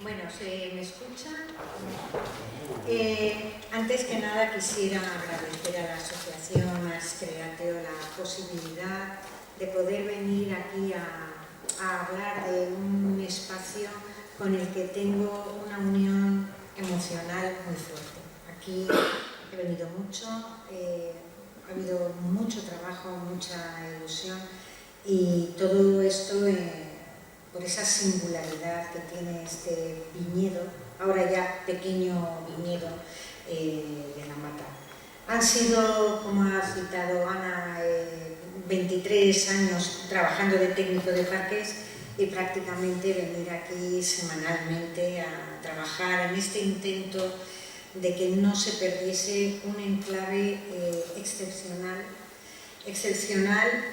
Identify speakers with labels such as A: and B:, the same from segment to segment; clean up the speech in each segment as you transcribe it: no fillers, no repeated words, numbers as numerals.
A: Bueno, ¿se me escucha? Antes que nada quisiera agradecer a la Asociación Ars Createo la posibilidad de poder venir aquí a hablar de un espacio con el que tengo una unión emocional muy fuerte. Aquí he venido mucho, ha habido mucho trabajo, mucha ilusión y todo esto por esa singularidad que tiene este viñedo, ahora ya pequeño viñedo de La Mata. Han sido, como ha citado Ana, 23 años trabajando de técnico de parques y prácticamente venir aquí semanalmente a trabajar en este intento de que no se perdiese un enclave excepcional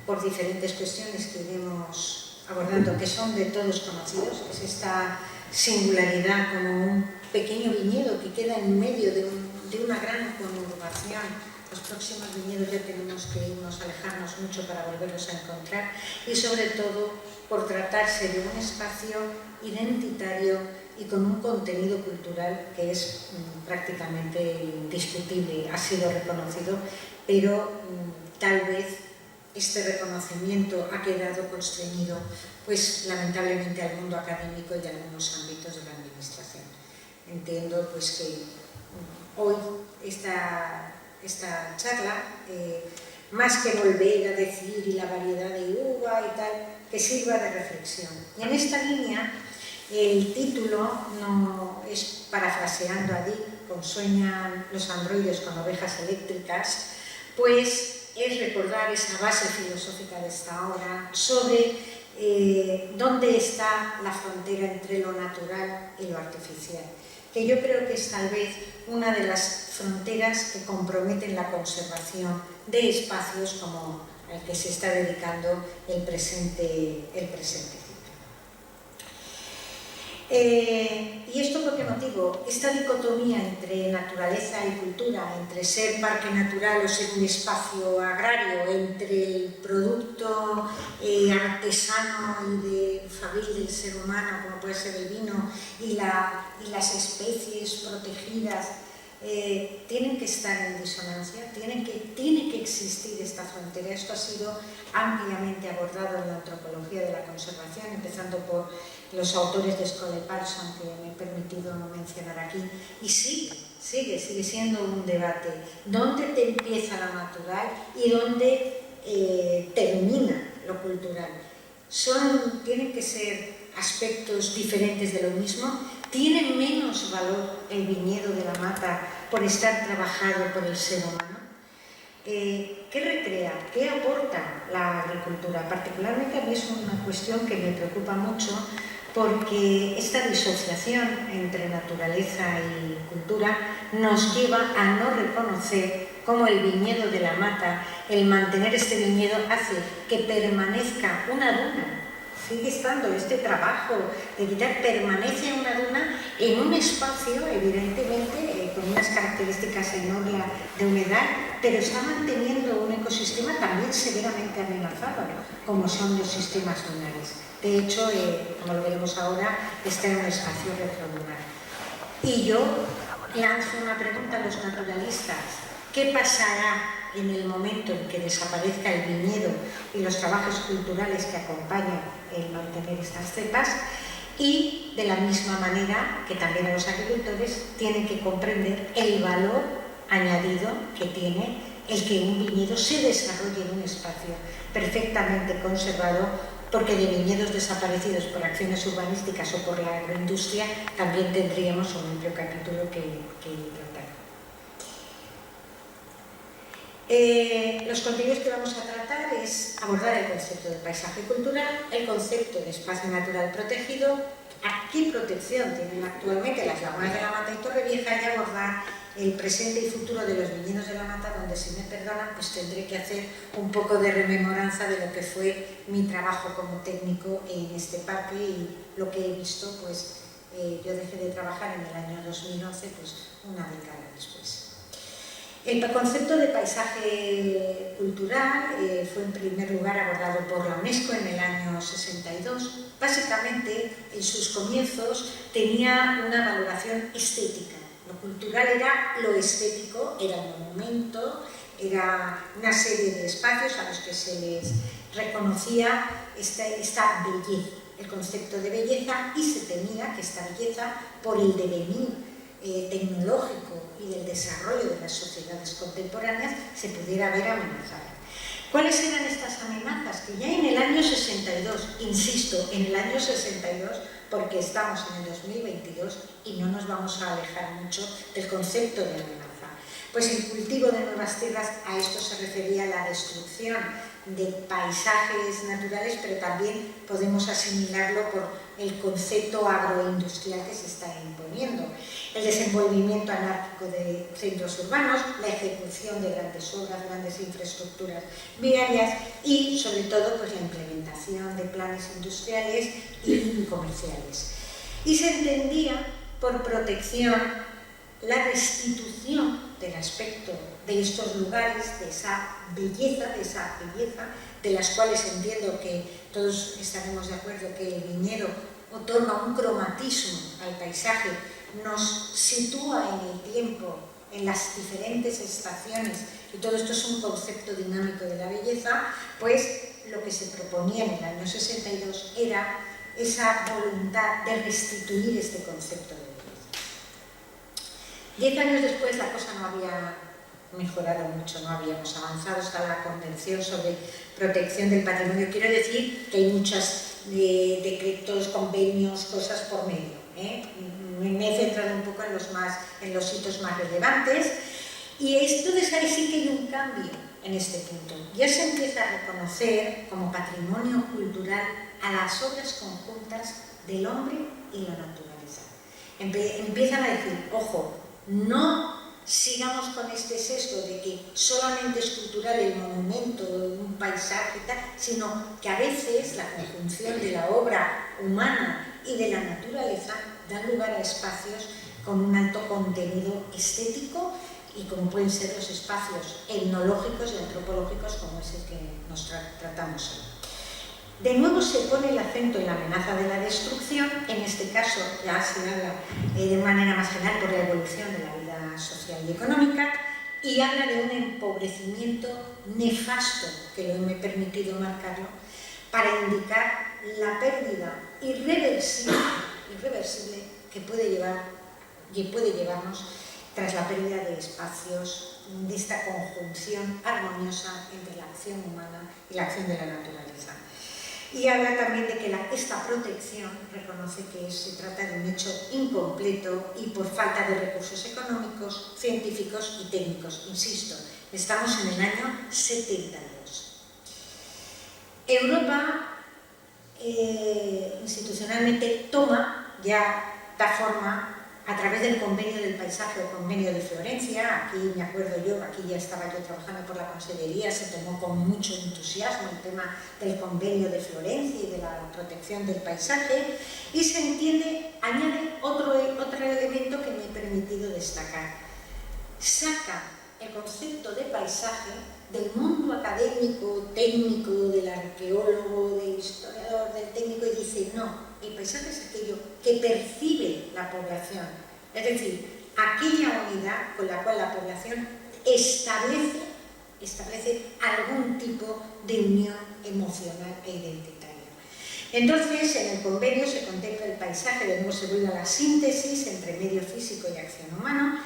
A: por diferentes cuestiones que iremos abordando, que son de todos conocidos, que es esta singularidad como un pequeño viñedo que queda en medio de una gran conurbación. Los próximos viñedos ya tenemos que alejarnos mucho para volverlos a encontrar, y sobre todo por tratarse de un espacio identitario y con un contenido cultural que es prácticamente indiscutible, ha sido reconocido, pero tal vez este reconocimiento ha quedado constreñido, pues lamentablemente, al mundo académico y a algunos ámbitos de la administración. Entiendo pues que hoy esta charla, más que volver a decir y la variedad de uva y tal, que sirva de reflexión. Y en esta línea, el título no es, parafraseando a Dick, con sueñan los androides con ovejas eléctricas, pues es recordar esa base filosófica de esta obra sobre dónde está la frontera entre lo natural y lo artificial, que yo creo que es tal vez una de las fronteras que comprometen la conservación de espacios como al que se está dedicando el presente ciclo. ¿Y esto por qué motivo? Esta dicotomía entre naturaleza y cultura, entre ser parque natural o ser un espacio agrario, entre el producto artesano y de fabril del ser humano, como puede ser el vino, y las especies protegidas, tienen que estar en disonancia, tiene que existir esta frontera. Esto ha sido ampliamente abordado en la antropología de la conservación, empezando por los autores de Scholl y Parson, que me he permitido mencionar aquí, y sigue siendo un debate. ¿Dónde te empieza lo natural y dónde termina lo cultural? Tienen que ser aspectos diferentes de lo mismo. ¿Tiene menos valor el viñedo de La Mata por estar trabajado por el ser humano? ¿Qué recrea? ¿Qué aporta la agricultura? Particularmente a mí es una cuestión que me preocupa mucho, porque esta disociación entre naturaleza y cultura nos lleva a no reconocer cómo el viñedo de La Mata, el mantener este viñedo, hace que permanezca una duna. Sigue estando este trabajo de quitar, permanece una duna en un espacio, evidentemente, con unas características enormes de humedad, pero está manteniendo un ecosistema también severamente amenazado, como son los sistemas dunares. De hecho, como lo veremos ahora, está en un espacio retrodunar. Y yo lanzo una pregunta a los naturalistas: ¿qué pasará en el momento en que desaparezca el viñedo y los trabajos culturales que acompañan el mantener estas cepas? Y de la misma manera que también los agricultores tienen que comprender el valor añadido que tiene el que un viñedo se desarrolle en un espacio perfectamente conservado, porque de viñedos desaparecidos por acciones urbanísticas o por la agroindustria también tendríamos un amplio capítulo que tratar. Los contenidos que vamos a tratar es abordar el concepto de paisaje cultural, el concepto de espacio natural protegido, a qué protección tienen actualmente las lagunas de La Mata y Torrevieja, y abordar el presente y futuro de los viñedos de La Mata, donde, si me perdonan, pues tendré que hacer un poco de rememoranza de lo que fue mi trabajo como técnico en este parque y lo que he visto. Pues yo dejé de trabajar en el año 2011, pues una década después. El concepto de paisaje cultural fue en primer lugar abordado por la UNESCO en el año 62. Básicamente, en sus comienzos tenía una valoración estética. Lo cultural era lo estético, era el monumento, era una serie de espacios a los que se les reconocía esta belleza, el concepto de belleza, y se temía que esta belleza, por el devenir tecnológico y del desarrollo de las sociedades contemporáneas, se pudiera ver amenazada. ¿Cuáles eran estas amenazas? Que ya en el año 62, insisto, en el año 62, porque estamos en el 2022 y no nos vamos a alejar mucho del concepto de amenaza. Pues el cultivo de nuevas tierras, a esto se refería la destrucción de paisajes naturales, pero también podemos asimilarlo por el concepto agroindustrial que se está imponiendo. El desenvolvimiento anárquico de centros urbanos, la ejecución de grandes obras, grandes infraestructuras viarias y, sobre todo, pues, la implementación de planes industriales y comerciales. Y se entendía por protección la restitución del aspecto de estos lugares, de esa belleza, de las cuales entiendo que todos estaremos de acuerdo que el viñedo otorga un cromatismo al paisaje, nos sitúa en el tiempo, en las diferentes estaciones, y todo esto es un concepto dinámico de la belleza. Pues lo que se proponía en el año 62 era esa voluntad de restituir este concepto de belleza. 10 años después la cosa no había mejorado mucho, no habíamos avanzado hasta la Convención sobre Protección del Patrimonio. Quiero decir que hay muchos decretos, convenios, cosas por medio. Me he centrado un poco en los hitos más relevantes, y entonces ahí sí que hay un cambio en este punto. Ya se empieza a reconocer como patrimonio cultural a las obras conjuntas del hombre y la naturaleza. Empiezan a decir, ojo, no sigamos con este sesgo de que solamente es cultural el monumento, un paisaje y tal, sino que a veces la conjunción de la obra humana y de la naturaleza da lugar a espacios con un alto contenido estético, y como pueden ser los espacios etnológicos y antropológicos como es el que nos tratamos hoy. De nuevo se pone el acento en la amenaza de la destrucción. En este caso ya se habla de manera más general por la evolución de la vida social y económica, y habla de un empobrecimiento nefasto, que lo me he permitido marcarlo, para indicar la pérdida irreversible que puede llevarnos tras la pérdida de espacios, de esta conjunción armoniosa entre la acción humana y la acción de la naturaleza. Y habla también de que esta protección reconoce que se trata de un hecho incompleto y por falta de recursos económicos, científicos y técnicos. Insisto, estamos en el año 72. Europa institucionalmente da forma a través del Convenio del Paisaje o Convenio de Florencia. Aquí me acuerdo yo, aquí ya estaba yo trabajando por la Consellería, se tomó con mucho entusiasmo el tema del Convenio de Florencia y de la protección del paisaje, y se entiende, añade otro elemento que me he permitido destacar. Saca el concepto de paisaje del mundo académico, técnico, del arqueólogo, del historiador, del técnico, y dice, no, el paisaje es aquello que percibe la población, es decir, aquella unidad con la cual la población establece algún tipo de unión emocional e identitaria. Entonces, en el convenio se contempla el paisaje, de nuevo se vuelve a la síntesis entre medio físico y acción humana,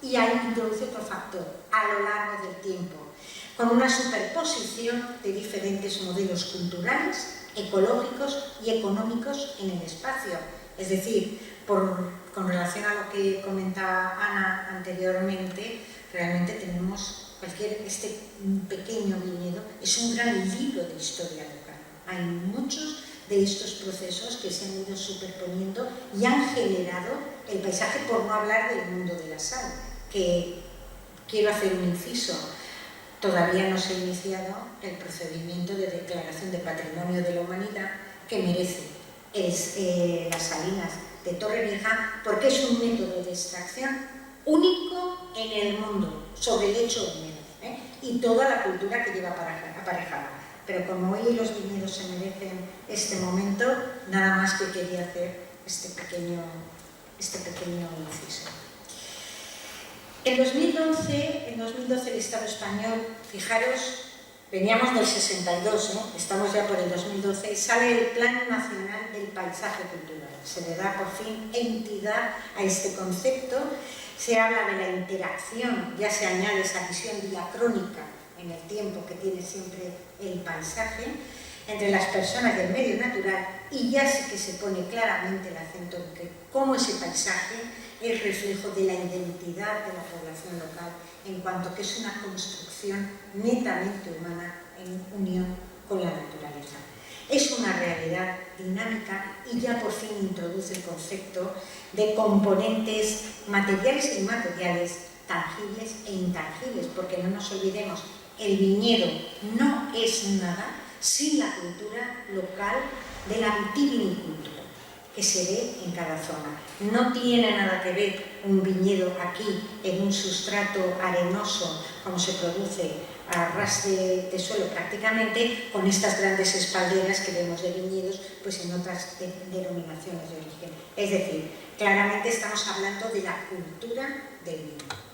A: y ahí introduce otro factor, a lo largo del tiempo, con una superposición de diferentes modelos culturales, ecológicos y económicos en el espacio. Es decir, con relación a lo que comentaba Ana anteriormente, realmente tenemos este pequeño viñedo, es un gran libro de historia local. Hay muchos de estos procesos que se han ido superponiendo y han generado el paisaje, por no hablar del mundo de la sal, que quiero hacer un inciso. Todavía no se ha iniciado el procedimiento de declaración de Patrimonio de la Humanidad que merece las salinas de Torrevieja, porque es un método de extracción único en el mundo sobre el hecho húmedo, y toda la cultura que lleva aparejada. Pero como hoy los viñedos se merecen este momento, nada más que quería hacer este pequeño inciso. En 2012 el Estado español, fijaros, veníamos del 62, estamos ya por el 2012, y sale el Plan Nacional del Paisaje Cultural. Se le da por fin entidad a este concepto, se habla de la interacción, ya se añade esa visión diacrónica en el tiempo que tiene siempre el paisaje, entre las personas y el medio natural, y ya sí que se pone claramente el acento en que cómo ese paisaje es reflejo de la identidad de la población local, en cuanto que es una construcción netamente humana en unión con la naturaleza. Es una realidad dinámica y ya por fin introduce el concepto de componentes materiales e inmateriales, tangibles e intangibles, porque no nos olvidemos, el viñedo no es nada sin la cultura local de la vitivinicultura, que se ve en cada zona. No tiene nada que ver un viñedo aquí en un sustrato arenoso, como se produce a ras de suelo prácticamente, con estas grandes espalderas que vemos de viñedos pues en otras denominaciones de origen. Es decir, claramente estamos hablando de la cultura del vino.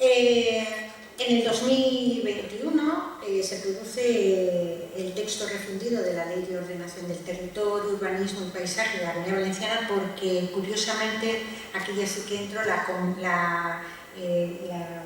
A: En el 2021 se produce el texto refundido de la Ley de Ordenación del Territorio, Urbanismo y Paisaje de la Comunidad Valenciana, porque curiosamente aquí ya sí que entró la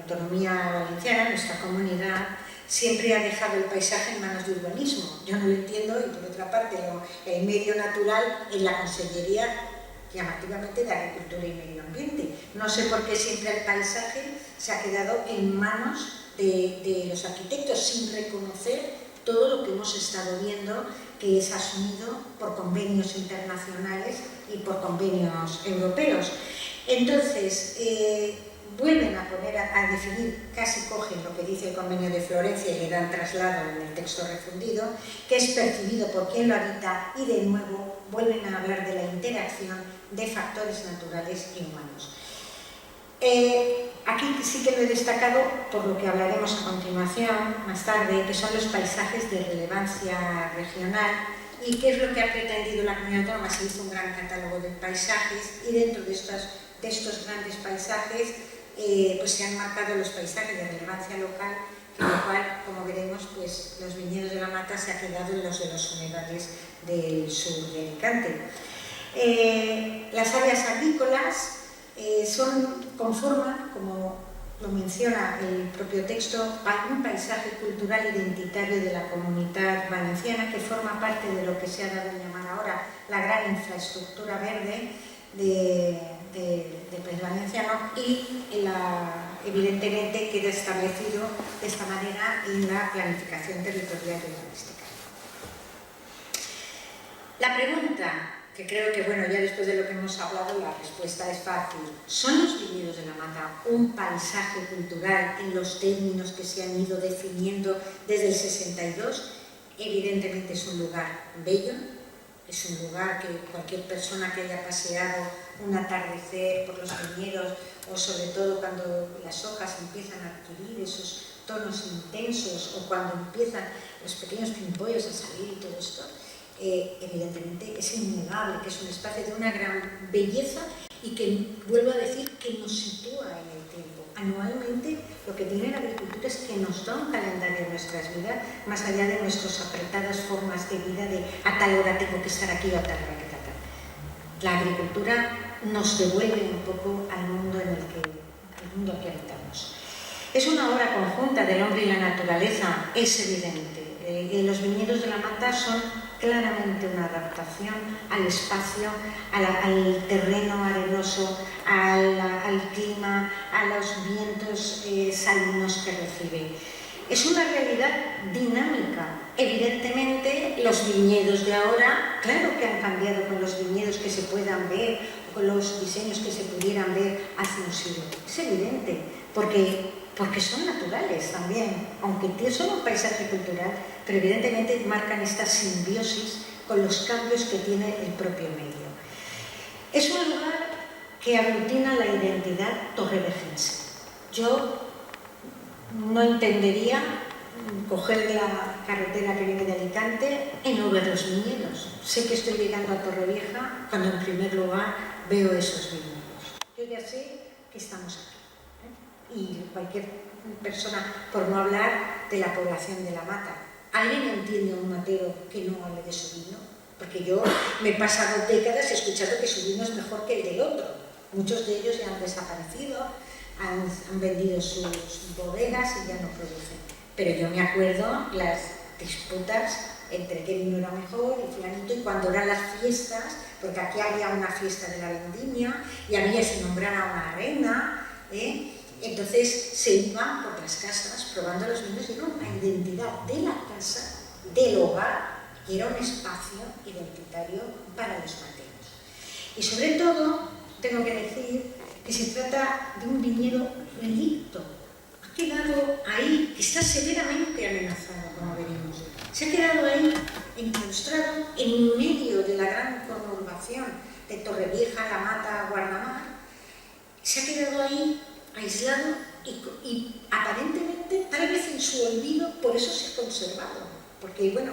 A: autonomía valenciana, nuestra comunidad, siempre ha dejado el paisaje en manos de urbanismo. Yo no lo entiendo, y por otra parte el medio natural en la Consellería llamativamente de Agricultura y Medio Ambiente. No sé por qué siempre el paisaje se ha quedado en manos de los arquitectos, sin reconocer todo lo que hemos estado viendo que es asumido por convenios internacionales y por convenios europeos. Entonces, vuelven a poner a definir, casi cogen lo que dice el Convenio de Florencia y le dan traslado en el texto refundido, que es percibido por quien lo habita, y de nuevo vuelven a hablar de la interacción de factores naturales y humanos. Aquí sí que lo he destacado por lo que hablaremos a continuación, más tarde, que son los paisajes de relevancia regional. ¿Y qué es lo que ha pretendido la Comunidad Autónoma? Se hizo un gran catálogo de paisajes, y dentro de estos grandes paisajes pues se han marcado los paisajes de relevancia local, con lo cual, como veremos, pues los viñedos de la Mata se ha quedado en los de los humedales del sur de Alicante. Las áreas agrícolas conforman, como lo menciona el propio texto, un paisaje cultural identitario de la Comunidad Valenciana, que forma parte de lo que se ha dado a llamar ahora la gran infraestructura verde del País Valenciano, y evidentemente queda establecido de esta manera en la planificación territorial y urbanística. La pregunta, que creo que ya después de lo que hemos hablado la respuesta es fácil: ¿son los viñedos de la Mata un paisaje cultural en los términos que se han ido definiendo desde el 62? Evidentemente es un lugar bello, es un lugar que cualquier persona que haya paseado un atardecer por los viñedos, o sobre todo cuando las hojas empiezan a adquirir esos tonos intensos, o cuando empiezan los pequeños pimpollos a salir y todo esto, evidentemente es innegable que es un espacio de una gran belleza, y que, vuelvo a decir, que nos sitúa en el tiempo. Anualmente lo que tiene la agricultura es que nos da un calendario de nuestras vidas, más allá de nuestras apretadas formas de vida de a tal hora tengo que estar aquí o a tal hora que tal. La agricultura nos devuelve un poco al mundo en el que habitamos. Es una obra conjunta del hombre y la naturaleza, es evidente. Los viñedos de la Mata son claramente una adaptación al espacio, al terreno arenoso, al clima, a los vientos salinos que recibe. Es una realidad dinámica. Evidentemente, los viñedos de ahora, claro que han cambiado con los viñedos que se puedan ver, o con los diseños que se pudieran ver hace un siglo. Es evidente, porque son naturales también, aunque son un paisaje cultural, pero evidentemente marcan esta simbiosis con los cambios que tiene el propio medio. Es un lugar que aglutina la identidad torrevejense. Yo no entendería coger la carretera que viene de Alicante y no ver los viñedos. Sé que estoy llegando a Torrevieja cuando en primer lugar veo esos viñedos. Yo ya sé que estamos aquí, y cualquier persona, por no hablar de la población de La Mata. ¿Alguien entiende a un matero que no hable de su vino? Porque yo me he pasado décadas escuchando que su vino es mejor que el del otro. Muchos de ellos ya han desaparecido, han vendido sus bodegas y ya no producen. Pero yo me acuerdo las disputas entre qué vino era mejor y fulanito, y cuando eran las fiestas, porque aquí había una fiesta de la vendimia y había se nombrara una reina, entonces se iban por las casas probando los vinos y era una identidad de la casa, del hogar, y era un espacio identitario para los materos. Y sobre todo, tengo que decir que se trata de un viñedo relicto. Ha quedado ahí, que está severamente amenazado, como veremos. Se ha quedado ahí, enclaustrado, en medio de la gran conurbación de Torrevieja, La Mata, Guardamar. Se ha quedado ahí, aislado y aparentemente, tal vez en su olvido, por eso se ha conservado. Porque, bueno,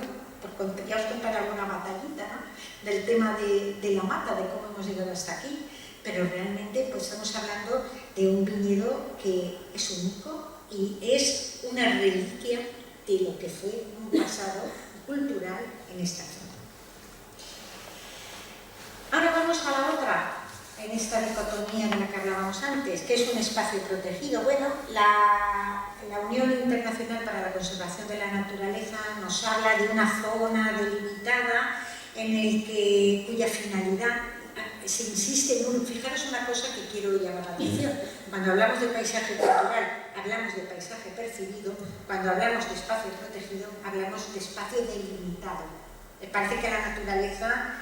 A: ya os contaré alguna batallita, ¿no?, del tema de La Mata, de cómo hemos llegado hasta aquí. Pero realmente pues estamos hablando de un viñedo que es único y es una reliquia de lo que fue un pasado cultural en esta zona. Ahora vamos a la otra, en esta dicotomía de la que hablábamos antes, que es un espacio protegido. Bueno, la Unión Internacional para la Conservación de la Naturaleza nos habla de una zona delimitada cuya finalidad se insiste en fijaros una cosa que quiero llamar la atención. Cuando hablamos de paisaje cultural, hablamos de paisaje percibido. Cuando hablamos de espacio protegido, hablamos de espacio delimitado. Me parece que la naturaleza,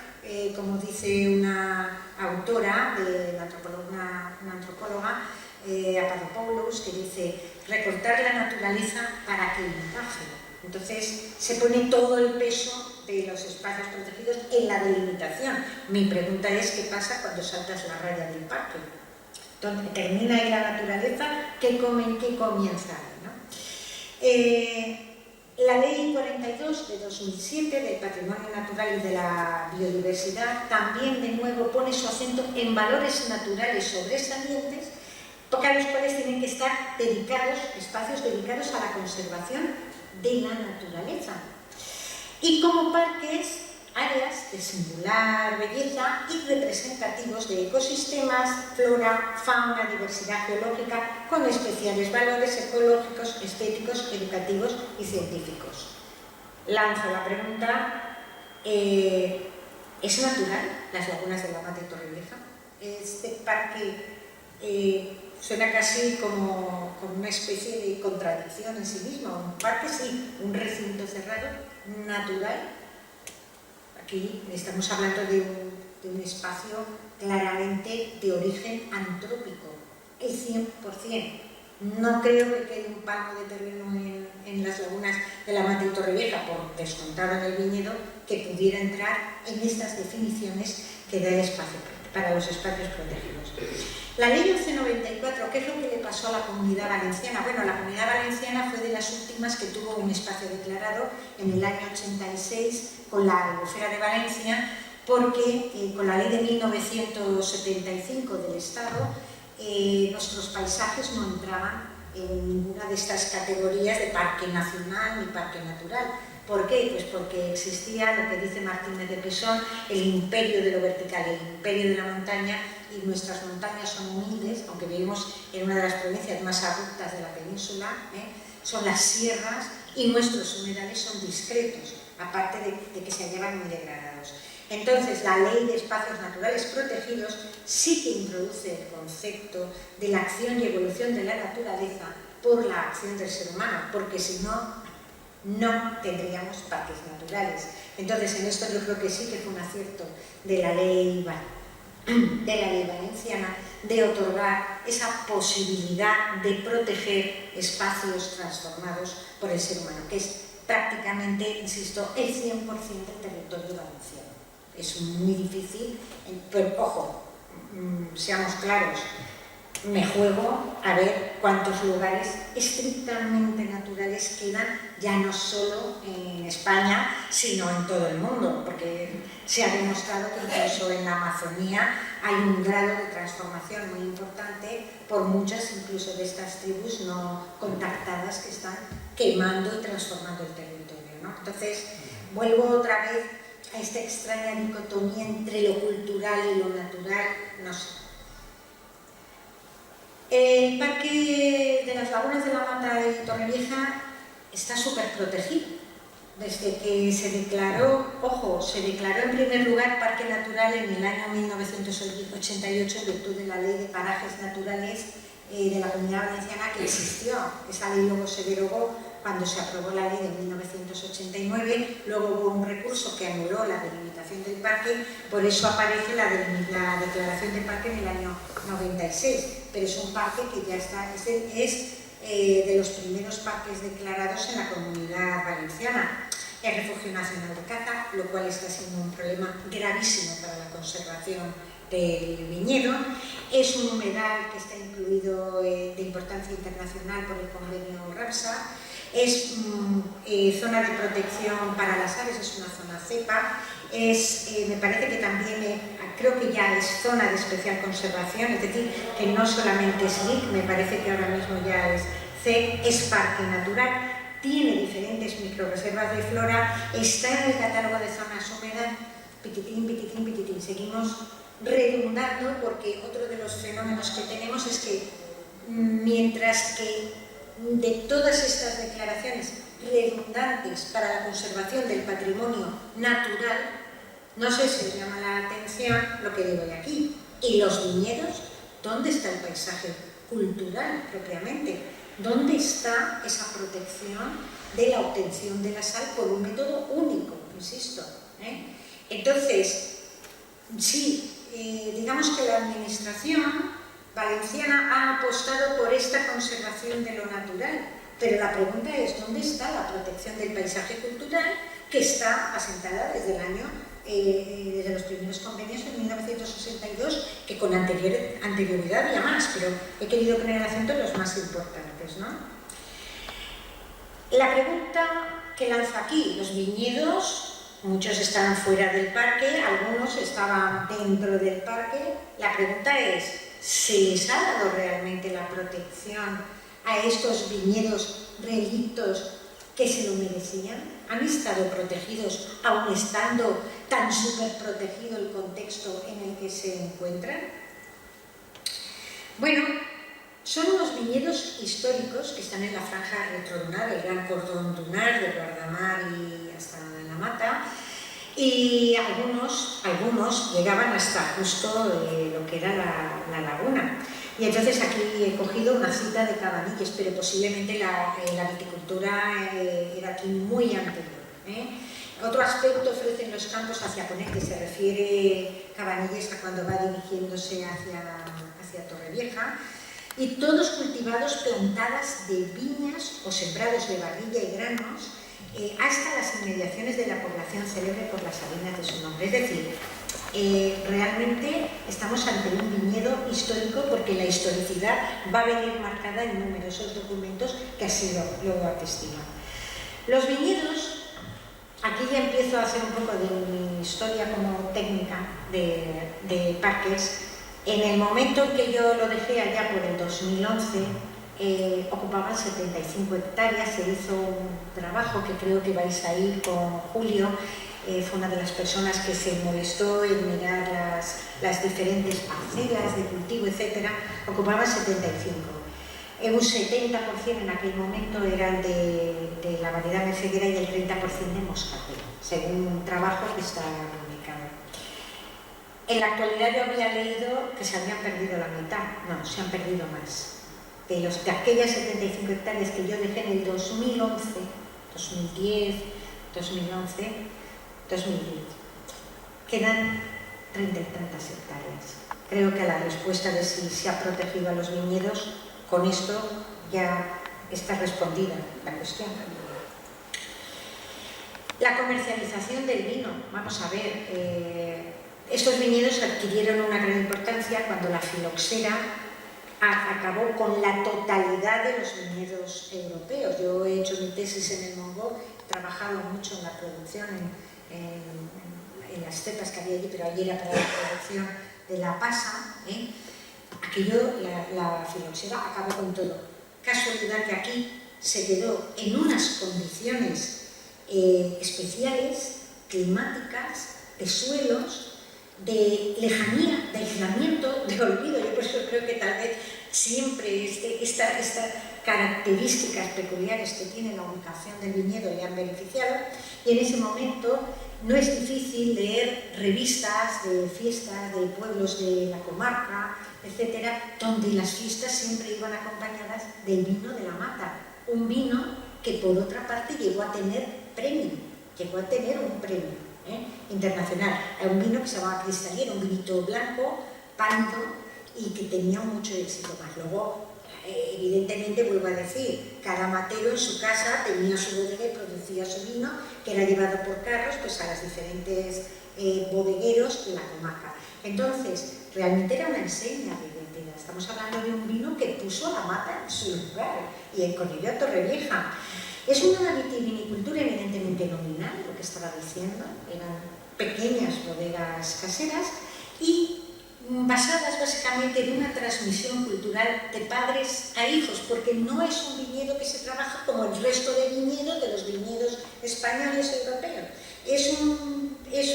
A: como dice una autora, una antropóloga, Papadopoulos, que dice recortar la naturaleza para que encaje. Entonces se pone todo el peso de los espacios protegidos en la delimitación. Mi pregunta es, ¿qué pasa cuando saltas la raya del parque? Donde termina ahí la naturaleza, ¿qué comienza ahí, ¿no? La Ley 42 de 2007 del Patrimonio Natural y de la Biodiversidad también de nuevo pone su acento en valores naturales sobresalientes, porque a los cuales tienen que estar espacios dedicados a la conservación de la naturaleza. Y como parques, áreas de singular belleza y representativos de ecosistemas, flora, fauna, diversidad geológica, con especiales valores ecológicos, estéticos, educativos y científicos. Lanzo la pregunta, ¿es natural las lagunas de La Mata y Torrevieja? Este parque suena casi como una especie de contradicción en sí mismo. Un parque sí, un recinto cerrado, natural. Aquí estamos hablando de un espacio claramente de origen antrópico, el 100%. No creo que quede un palmo de terreno en las lagunas de La Mata y Torrevieja, por descontado en el viñedo, que pudiera entrar en estas definiciones que da el espacio para los espacios protegidos. La Ley 1194, ¿qué es lo que le pasó a la Comunidad Valenciana? Bueno, la Comunidad Valenciana fue de las últimas que tuvo un espacio declarado en el año 86 con la Albufera de Valencia, porque con la Ley de 1975 del Estado, nuestros paisajes no entraban en ninguna de estas categorías de parque nacional ni parque natural. ¿Por qué? Pues porque existía lo que dice Martínez de Pisón, el imperio de lo vertical, el imperio de la montaña, y nuestras montañas son humildes, aunque vivimos en una de las provincias más abruptas de la península, son las sierras, y nuestros humedales son discretos, aparte de que se hallaban muy degradados. Entonces, la Ley de Espacios Naturales Protegidos sí que introduce el concepto de la acción y evolución de la naturaleza por la acción del ser humano, porque si no, no tendríamos parques naturales. Entonces, en esto yo creo que sí que fue un acierto de la ley valenciana de otorgar esa posibilidad de proteger espacios transformados por el ser humano, que es prácticamente, insisto, el 100% del territorio valenciano. Es muy difícil, pero ojo, seamos claros, me juego a ver cuántos lugares estrictamente naturales quedan, ya no solo en España, sino en todo el mundo, porque se ha demostrado que incluso en la Amazonía hay un grado de transformación muy importante por muchas incluso de estas tribus no contactadas que están quemando y transformando el territorio, ¿no? Entonces, vuelvo otra vez a esta extraña dicotomía entre lo cultural y lo natural, no sé. El Parque de las Lagunas de la Mata de Torrevieja está súper protegido. Desde que se declaró, ojo, se declaró en primer lugar Parque Natural en el año 1988 en virtud de la Ley de Parajes Naturales de la Comunidad Valenciana que existió. Esa ley luego se derogó cuando se aprobó la ley de 1989, luego hubo un recurso que anuló la delimitación del parque, por eso aparece la declaración de parque en el año 96, pero es un parque que ya está, es de los primeros parques declarados en la Comunidad Valenciana. Es refugio nacional de caza, lo cual está siendo un problema gravísimo para la conservación del viñedo. Es un humedal que está incluido de importancia internacional por el convenio Ramsar. Es zona de protección para las aves, es una zona cepa. Me parece que también, creo que ya es zona de especial conservación, es decir, que no solamente es LIC, me parece que ahora mismo ya es CEC, es parque natural, tiene diferentes microrreservas de flora, está en el catálogo de zonas húmedas, pititín, pititín, pititín. Seguimos redundando porque otro de los fenómenos que tenemos es que mientras que de todas estas declaraciones redundantes para la conservación del patrimonio natural, no sé si os llama la atención lo que digo de aquí. ¿Y los viñedos? ¿Dónde está el paisaje cultural propiamente? ¿Dónde está esa protección de la obtención de la sal por un método único, insisto? Entonces, sí, digamos que la administración valenciana ha apostado por esta conservación de lo natural, pero la pregunta es, ¿dónde está la protección del paisaje cultural que está asentada desde los primeros convenios en 1962, que con anterioridad había más, pero he querido poner el acento en los más importantes, ¿no? La pregunta que lanzo aquí, los viñedos, muchos estaban fuera del parque, algunos estaban dentro del parque. La pregunta es, ¿se les ha dado realmente la protección a estos viñedos relictos que se lo merecían? ¿Han estado protegidos aun estando tan súper protegido el contexto en el que se encuentran? Bueno, son unos viñedos históricos que están en la franja retrodunar, el gran cordón dunar de Guardamar y hasta la Mata, y algunos llegaban hasta justo lo que era la laguna. Y entonces aquí he cogido una cita de Cabanilles, pero posiblemente la viticultura era aquí muy anterior. Otro aspecto ofrecen los campos hacia Ponent, que se refiere Cabanilles a cuando va dirigiéndose hacia Torrevieja, y todos cultivados plantadas de viñas o sembrados de barrilla y granos, hasta las inmediaciones de la población célebre por las salinas de su nombre. Es decir, realmente estamos ante un viñedo histórico porque la historicidad va a venir marcada en numerosos documentos que así lo atestiguan. Los viñedos, aquí ya empiezo a hacer un poco de mi historia como técnica de parques. En el momento en que yo lo dejé allá por el 2011, ocupaban 75 hectáreas, se hizo un trabajo que creo que vais a ir con Julio, fue una de las personas que se molestó en mirar las diferentes parcelas de cultivo, etc. Ocupaban 75. Un 70% en aquel momento eran de la variedad merceguera y el 30% de moscatel, según un trabajo que está publicado. En la actualidad yo había leído que se habían perdido la mitad, no, se han perdido más. De aquellas 75 hectáreas que yo dejé en el 2011, 2010, 2011, 2010, quedan 30 y tantas hectáreas. Creo que a la respuesta de si se ha protegido a los viñedos, con esto ya está respondida la cuestión. La comercialización del vino, vamos a ver, estos viñedos adquirieron una gran importancia cuando la filoxera acabó con la totalidad de los viñedos europeos. Yo he hecho mi tesis en el Mongo, he trabajado mucho en la producción, en las cepas que había allí, pero allí era para la producción de la pasa. Aquello, la filoxera acabó con todo. Casualidad que aquí se quedó en unas condiciones especiales, climáticas, de suelos, de lejanía, de aislamiento, de olvido. Yo por eso creo que tal vez siempre estas características peculiares que tiene la ubicación del viñedo le han beneficiado, y en ese momento no es difícil leer revistas de fiestas de pueblos de la comarca, etcétera, donde las fiestas siempre iban acompañadas del vino de la mata, un vino que por otra parte llegó a tener premio, llegó a tener un premio internacional. Era un vino que se llamaba Cristalino, un vinito blanco, pálido y que tenía mucho éxito más. Luego, evidentemente, vuelvo a decir, cada matero en su casa tenía su bodega y producía su vino, que era llevado por carros pues, a los diferentes bodegueros de la comarca. Entonces, realmente era una enseña de identidad. Estamos hablando de un vino que puso a la mata en su lugar, y con ello a Torrevieja. Es una vitivinicultura evidentemente nominal, lo que estaba diciendo, eran pequeñas bodegas caseras y basadas básicamente en una transmisión cultural de padres a hijos, porque no es un viñedo que se trabaja como el resto de viñedos, de los viñedos españoles europeos. Es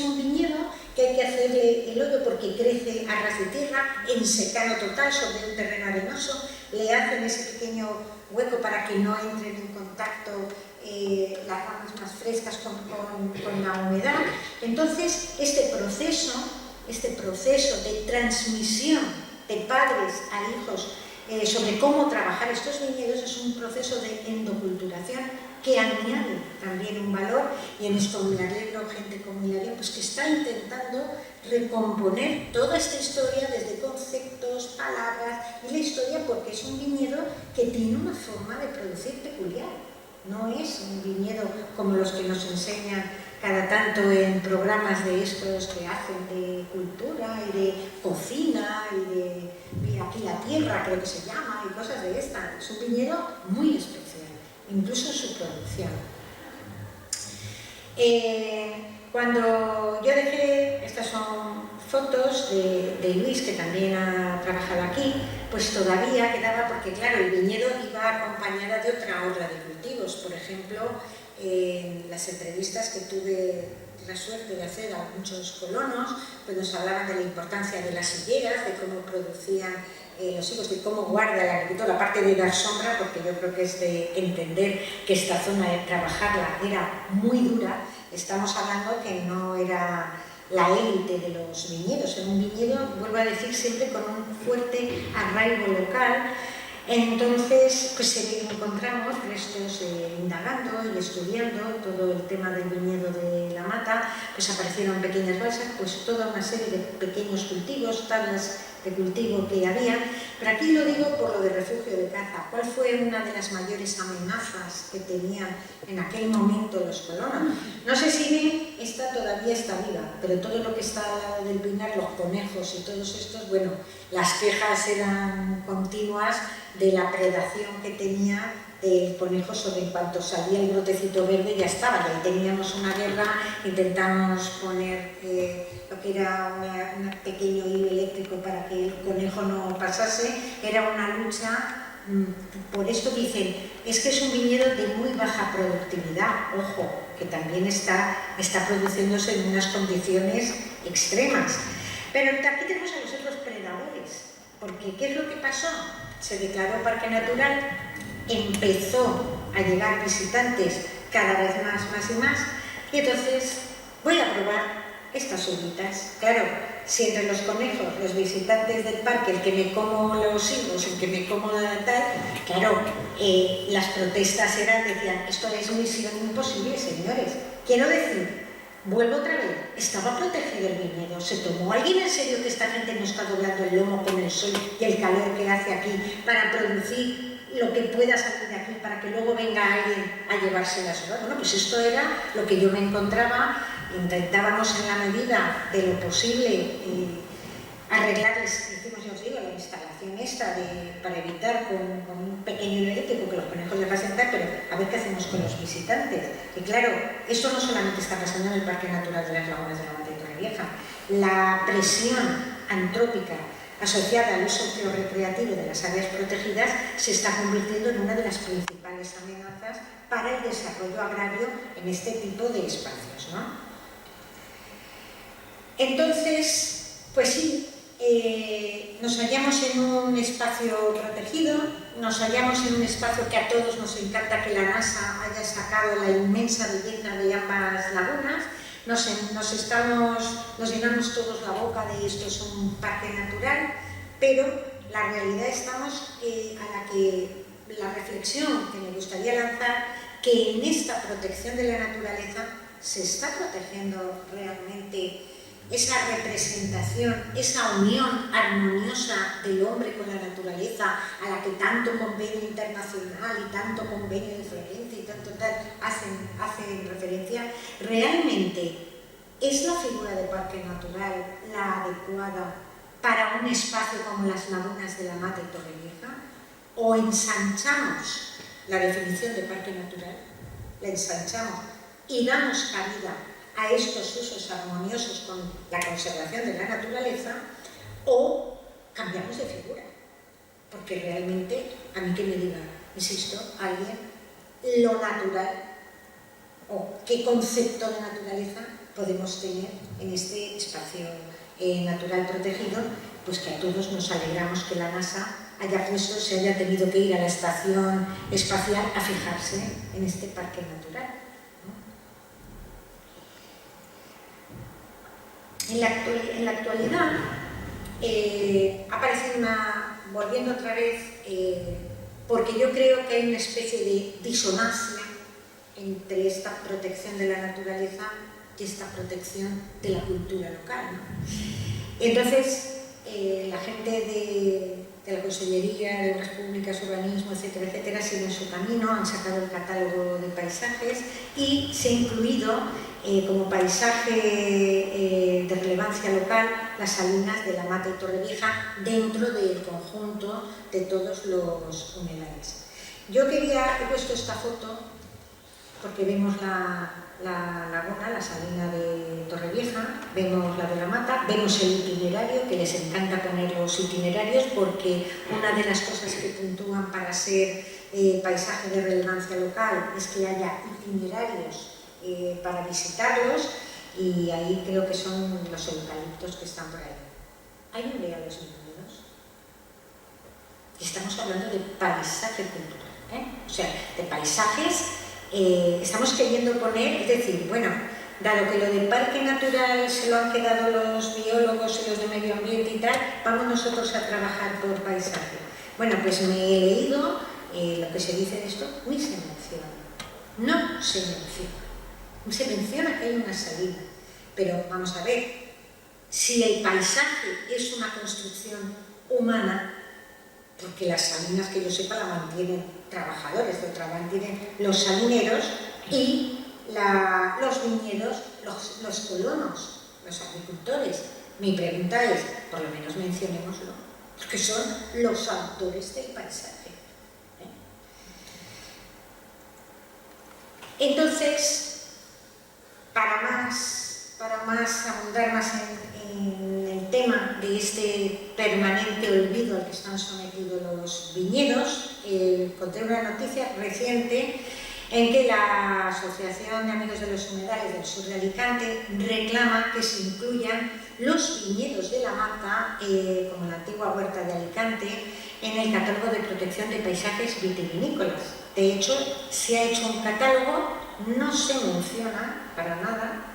A: un viñedo que hay que hacerle el hoyo porque crece a ras de tierra, en secano total, sobre un terreno arenoso, le hacen ese pequeño hueco para que no entren en contacto las ramas más frescas con la humedad. Entonces, este proceso de transmisión de padres a hijos sobre cómo trabajar estos viñedos es un proceso de endoculturación que añade también un valor, y en esto me alegro, gente como Hilario, pues que está intentando recomponer toda esta historia desde conceptos, palabras y la historia, porque es un viñedo que tiene una forma de producir peculiar. No es un viñedo como los que nos enseñan cada tanto en programas de estos que hacen de cultura y de cocina y de aquí la tierra, creo que se llama, y cosas de esta. Es un viñedo muy especial, incluso en su producción. Cuando yo dejé, estas son fotos de Luis, que también ha trabajado aquí, pues todavía quedaba, porque claro, el viñedo iba acompañada de otra obra de cultivos. Por ejemplo, en las entrevistas que tuve la suerte de hacer a muchos colonos, pues nos hablaban de la importancia de las higueras, de cómo producían los higos, de cómo guarda el agricultor, aparte de dar sombra, porque yo creo que es de entender que esta zona de trabajarla era muy dura. Estamos hablando que no era la élite de los viñedos, era un viñedo, vuelvo a decir, siempre con un fuerte arraigo local. Entonces, pues encontramos restos indagando y estudiando todo el tema del viñedo de la mata, pues aparecieron pequeñas balsas, pues toda una serie de pequeños cultivos, tablas de cultivo que había, pero aquí lo digo por lo de refugio de caza. ¿Cuál fue una de las mayores amenazas que tenían en aquel momento los colonos? No sé si bien esta todavía está viva, pero todo lo que está del Pinar, los conejos y todos estos, bueno, las quejas eran continuas de la predación que tenía el conejo sobre en cuanto salía el brotecito verde ya estaba, y ahí teníamos una guerra, intentamos poner lo que era un pequeño hilo eléctrico para que el conejo no pasase, era una lucha. Por esto dicen, es que es un viñedo de muy baja productividad, ojo, que también está produciéndose en unas condiciones extremas. Pero aquí tenemos a los otros predadores, porque ¿qué es lo que pasó? Se declaró parque natural, empezó a llegar visitantes cada vez más y más, y entonces voy a probar estas uvitas. Claro, si entre los conejos, los visitantes del parque, el que me como los higos, el que me como tal, claro, las protestas decían, esto es misión imposible, señores. Quiero decir, vuelvo otra vez, estaba protegido el viñedo. ¿Se tomó alguien en serio que esta gente no está doblando el lomo con el sol y el calor que hace aquí para producir lo que pueda salir de aquí para que luego venga alguien a llevárselas? Bueno, pues esto era lo que yo me encontraba intentábamos en la medida de lo posible arreglarles, hicimos, ya os digo, la instalación esta para evitar con un pequeño eléctrico que los conejos dejasen entrar, pero a ver qué hacemos con los visitantes. Y claro, esto no solamente está pasando en el Parque Natural de las Lagunas de la Mata y Torrevieja. La presión antrópica asociada al uso georrecreativo de las áreas protegidas se está convirtiendo en una de las principales amenazas para el desarrollo agrario en este tipo de espacios, ¿no? Entonces, pues sí, nos hallamos en un espacio protegido, nos hallamos en un espacio que a todos nos encanta que la NASA haya sacado la inmensa belleza de ambas lagunas. Nos llenamos todos la boca de esto es un parque natural, pero la realidad estamos a la reflexión que me gustaría lanzar, que en esta protección de la naturaleza se está protegiendo realmente esa representación, esa unión armoniosa del hombre con la naturaleza, a la que tanto convenio internacional y tanto convenio de Florencia y tanto tal hacen referencia. ¿Realmente es la figura de parque natural la adecuada para un espacio como las lagunas de la Mata y Torrevieja? ¿O ensanchamos la definición de parque natural? La ensanchamos y damos cabida a estos usos armoniosos con la conservación de la naturaleza, o cambiamos de figura, porque realmente, a mí que me diga, insisto, alguien, lo natural, o qué concepto de naturaleza podemos tener en este espacio natural protegido, pues que a todos nos alegramos que la NASA se haya tenido que ir a la estación espacial a fijarse en este parque natural. En la actualidad aparece volviendo otra vez, porque yo creo que hay una especie de disonancia entre esta protección de la naturaleza y esta protección de la cultura local, ¿no? Entonces, la gente de la Consellería de Obras Públicas, Urbanismo, etcétera, etcétera, siguen su camino, han sacado el catálogo de paisajes y se ha incluido como paisaje de relevancia local las salinas de la Mata y Torrevieja dentro del conjunto de todos los humedales. Yo he puesto esta foto porque vemos la laguna, la salina de Torrevieja, vemos la de la Mata, vemos el itinerario, que les encanta poner los itinerarios porque una de las cosas que puntúan para ser paisaje de relevancia local es que haya itinerarios para visitarlos, y ahí creo que son los eucaliptos que están por ahí. Hay un día los viñedos y estamos hablando de paisaje cultural, o sea, de paisajes. Estamos queriendo poner, es decir, bueno, dado que lo del parque natural se lo han quedado los biólogos y los de medio ambiente y tal, vamos nosotros a trabajar por paisaje. Bueno, pues me he leído lo que se dice de esto, ni se menciona. No se menciona. Se menciona que hay una salida, pero vamos a ver, si el paisaje es una construcción humana, porque las salinas, que yo sepa, la mantienen trabajadores, lo mantienen los salineros, y los viñedos, los colonos, los agricultores. Mi pregunta es, por lo menos mencionémoslo, porque son los autores del paisaje. Entonces, para abundar más en el tema de este permanente olvido al que están sometidos los viñedos, encontré una noticia reciente en que la Asociación de Amigos de los Humedales del Sur de Alicante reclama que se incluyan los viñedos de la Mata, como la antigua huerta de Alicante, en el catálogo de protección de paisajes vitivinícolas. De hecho, se ha hecho un catálogo, no se menciona para nada,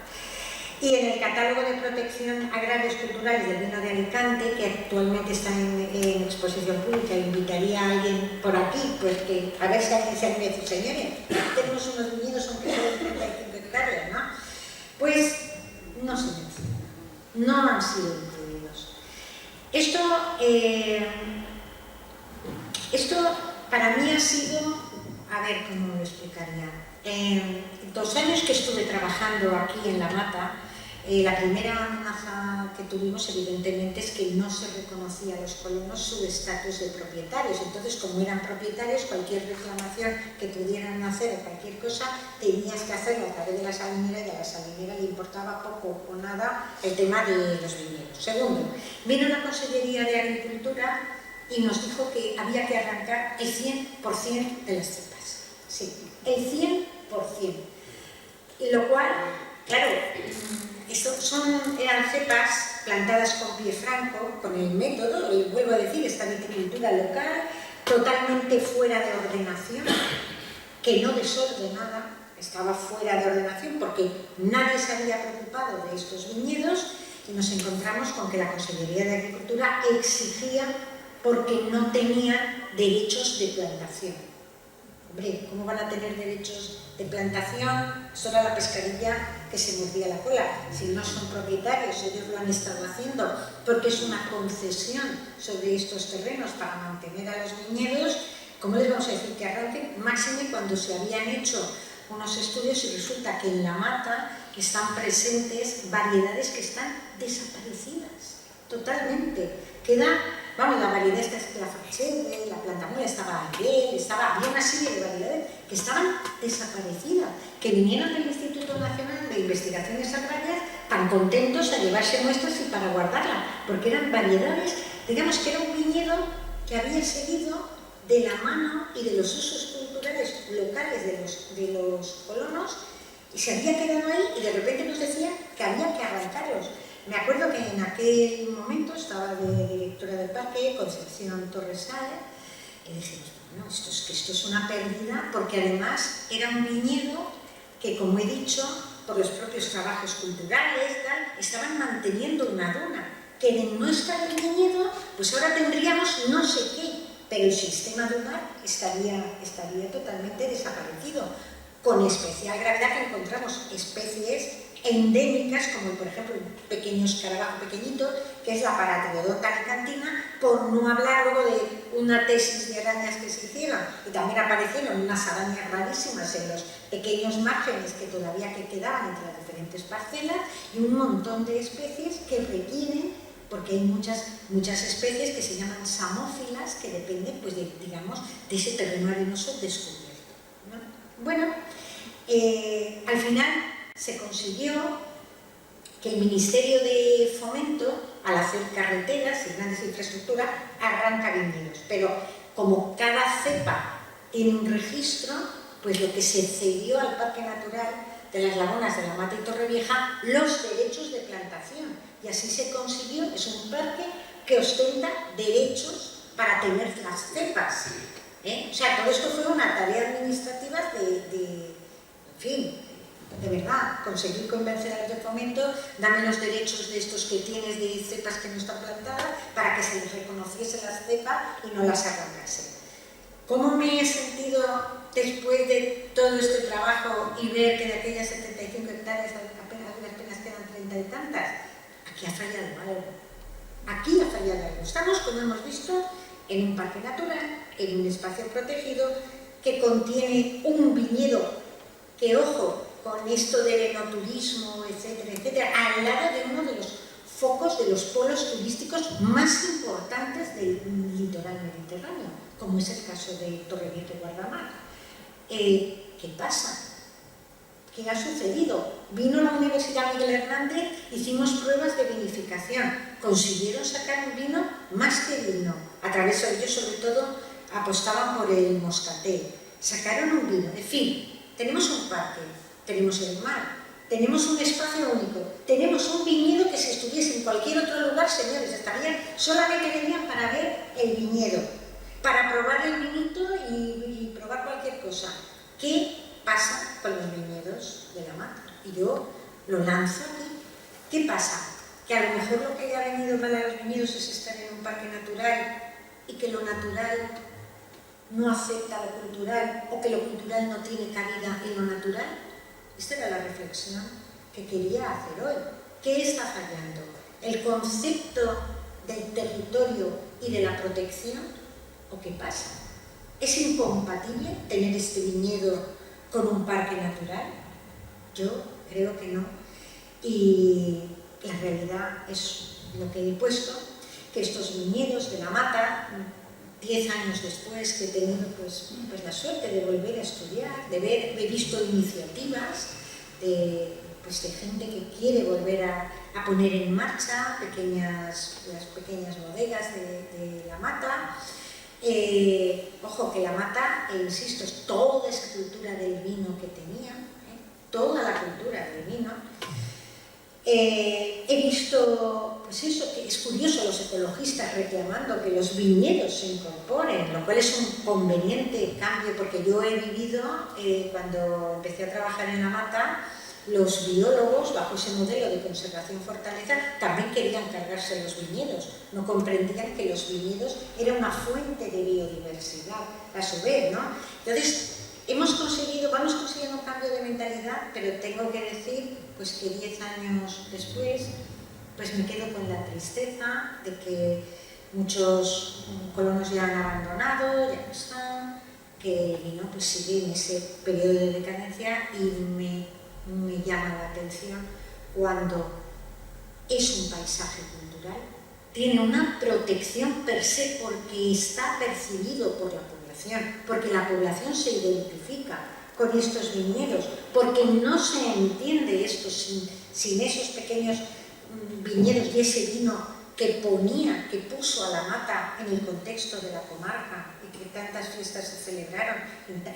A: y en el catálogo de protección agrarios culturales del vino de Alicante, que actualmente está en exposición pública, invitaría a alguien por aquí, pues que a ver si alguien se anime a decir, señores, tenemos unos viñedos aunque son de 35 hectáreas, ¿no? Pues no se menciona, no han sido incluidos. Esto para mí ha sido, a ver cómo lo explicaría, 2 años que estuve trabajando aquí en La Mata, la primera amenaza que tuvimos evidentemente es que no se reconocía a los colonos su estatus de propietarios. Entonces, como eran propietarios, cualquier reclamación que pudieran hacer o cualquier cosa tenías que hacerlo a través de la salinera, y a la salinera le importaba poco o nada el tema de los viñedos. Segundo, vino la Consellería de Agricultura y nos dijo que había que arrancar el 100% de las cepas. Sí, el 100%. Y lo cual, claro, eran cepas plantadas con pie franco, con el método, y vuelvo a decir, esta viticultura local, totalmente fuera de ordenación, que no desordenada, estaba fuera de ordenación porque nadie se había preocupado de estos viñedos, y nos encontramos con que la Consellería de Agricultura exigía porque no tenían derechos de plantación. Hombre, ¿cómo van a tener derechos de plantación? Eso era la pescadilla que se mordía la cola. Si no son propietarios, ellos lo han estado haciendo porque es una concesión sobre estos terrenos para mantener a los viñedos. ¿Cómo les vamos a decir que arranquen? Máxime cuando se habían hecho unos estudios y resulta que en La Mata están presentes variedades que están desaparecidas totalmente. Vamos, la variedad esta es la Franchelle, la Plantamuela, estaba había una serie de variedades que estaban desaparecidas, que vinieron del Instituto Nacional de Investigaciones Agrarias tan contentos a llevarse muestras y para guardarlas, porque eran variedades, digamos que era un viñedo que había seguido de la mano y de los usos culturales locales de los colonos, y se había quedado ahí y de repente nos decían que había que arrancarlos. Me acuerdo que en aquel momento estaba de directora del parque, Concepción Torresal, y dijimos, bueno, esto es una pérdida, porque además era un viñedo que, como he dicho, por los propios trabajos culturales, estaban manteniendo una duna, que de no estar el viñedo, pues ahora tendríamos no sé qué, pero el sistema dunar estaría totalmente desaparecido, con especial gravedad que encontramos especies endémicas, como por ejemplo un pequeño escarabajo pequeñito, que es la Paratriodonta alicantina, por no hablar luego de una tesis de arañas que se hicieron, y también aparecieron unas arañas rarísimas en los pequeños márgenes que todavía quedaban entre las diferentes parcelas, y un montón de especies que requieren, porque hay muchas especies que se llaman samófilas, que dependen, pues, de ese terreno arenoso descubierto, ¿no? Bueno, al final se consiguió que el Ministerio de Fomento, al hacer carreteras y grandes infraestructuras, arranca viñedos. Pero como cada cepa tiene un registro, pues lo que se cedió al Parque Natural de las Lagunas de La Mata y Torrevieja, los derechos de plantación. Y así se consiguió, es un parque que ostenta derechos para tener las cepas. O sea, todo esto fue una tarea administrativa en fin, de verdad, conseguir convencer a los de Fomento, dame los derechos de estos que tienes de cepas que no están plantadas, para que se les reconociese las cepas y no las arrancase. ¿Cómo me he sentido después de todo este trabajo y ver que de aquellas 75 hectáreas apenas quedan 30 y tantas? Aquí ha fallado algo. Aquí ha fallado algo. Estamos, como hemos visto, en un parque natural, en un espacio protegido, que contiene un viñedo que, ojo, con esto del enoturismo, etcétera, etcétera, al lado de uno de los focos de los polos turísticos más importantes del litoral mediterráneo, como es el caso de Torrevieja y Guardamar. ¿Qué pasa? ¿Qué ha sucedido? Vino la Universidad Miguel Hernández, hicimos pruebas de vinificación, consiguieron sacar un vino más que vino, a través de ellos sobre todo apostaban por el moscatel, sacaron un vino, en fin, tenemos un parque, tenemos el mar, tenemos un espacio único, tenemos un viñedo que si estuviese en cualquier otro lugar, señores, estarían, solamente venían para ver el viñedo, para probar el vinito y probar cualquier cosa. ¿Qué pasa con los viñedos de La Mata? Y yo lo lanzo aquí. ¿Qué pasa? Que a lo mejor lo que haya venido mal a los viñedos es estar en un parque natural y que lo natural no acepta lo cultural, o que lo cultural no tiene cabida en lo natural. Esta era la reflexión que quería hacer hoy. ¿Qué está fallando? ¿El concepto del territorio y de la protección? ¿O qué pasa? ¿Es incompatible tener este viñedo con un parque natural? Yo creo que no. Y la realidad es lo que he puesto, que estos viñedos de la Mata, 10 años después que he tenido pues la suerte de volver a estudiar, de ver, he visto iniciativas de gente que quiere volver a poner en marcha las pequeñas bodegas de la Mata. Ojo, que la Mata, insisto, es toda esa cultura del vino que tenía, toda la cultura del vino. He visto, pues eso, que es curioso, los ecologistas reclamando que los viñedos se incorporen, lo cual es un conveniente cambio, porque yo he vivido, cuando empecé a trabajar en la Mata, los biólogos, bajo ese modelo de conservación fortaleza, también querían cargarse los viñedos, no comprendían que los viñedos eran una fuente de biodiversidad, a su vez, ¿no? Entonces, vamos consiguiendo un cambio de mentalidad, pero tengo que decir pues, que 10 años después pues, me quedo con la tristeza de que muchos colonos ya han abandonado, ya no están, que el vino pues, sigue en ese periodo de decadencia y me llama la atención cuando es un paisaje cultural, tiene una protección per se porque está percibido por la población, porque la población se identifica con estos viñedos, porque no se entiende esto sin esos pequeños viñedos y ese vino que puso a la Mata en el contexto de la comarca y que tantas fiestas se celebraron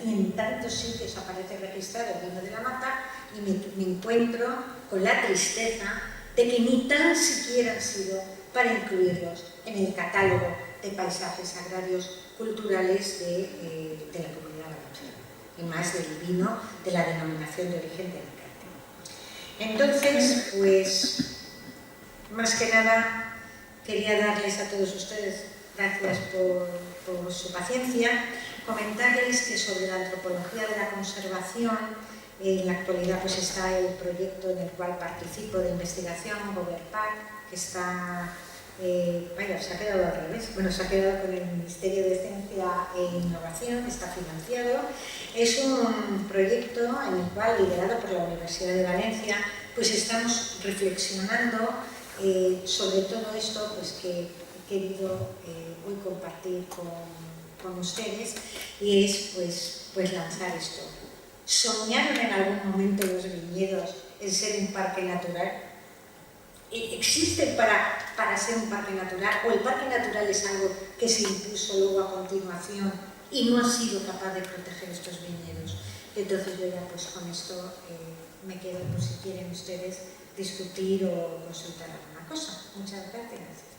A: y en tantos sitios aparece registrado el vino de la Mata, y me encuentro con la tristeza de que ni tan siquiera han sido para incluirlos en el catálogo de paisajes agrarios culturales de la Comunidad Valenciana, y más del vino de la denominación de origen de Alicante. Entonces, pues, más que nada, quería darles a todos ustedes gracias por su paciencia, comentarles que sobre la antropología de la conservación, en la actualidad pues está el proyecto en el cual participo de investigación, GoverPac, que está, se ha quedado al revés, se ha quedado con el Ministerio de Ciencia e Innovación, está financiado. Es un proyecto en el cual, liderado por la Universidad de Valencia, pues estamos reflexionando sobre todo esto pues, que he querido hoy compartir con ustedes, y es pues lanzar esto. ¿Soñaron en algún momento los viñedos en ser un parque natural? ¿Existen para ser un parque natural? ¿O el parque natural es algo que se impuso luego a continuación y no ha sido capaz de proteger estos viñedos? Entonces yo ya pues con esto me quedo por si quieren ustedes discutir o consultar alguna cosa. Muchas gracias.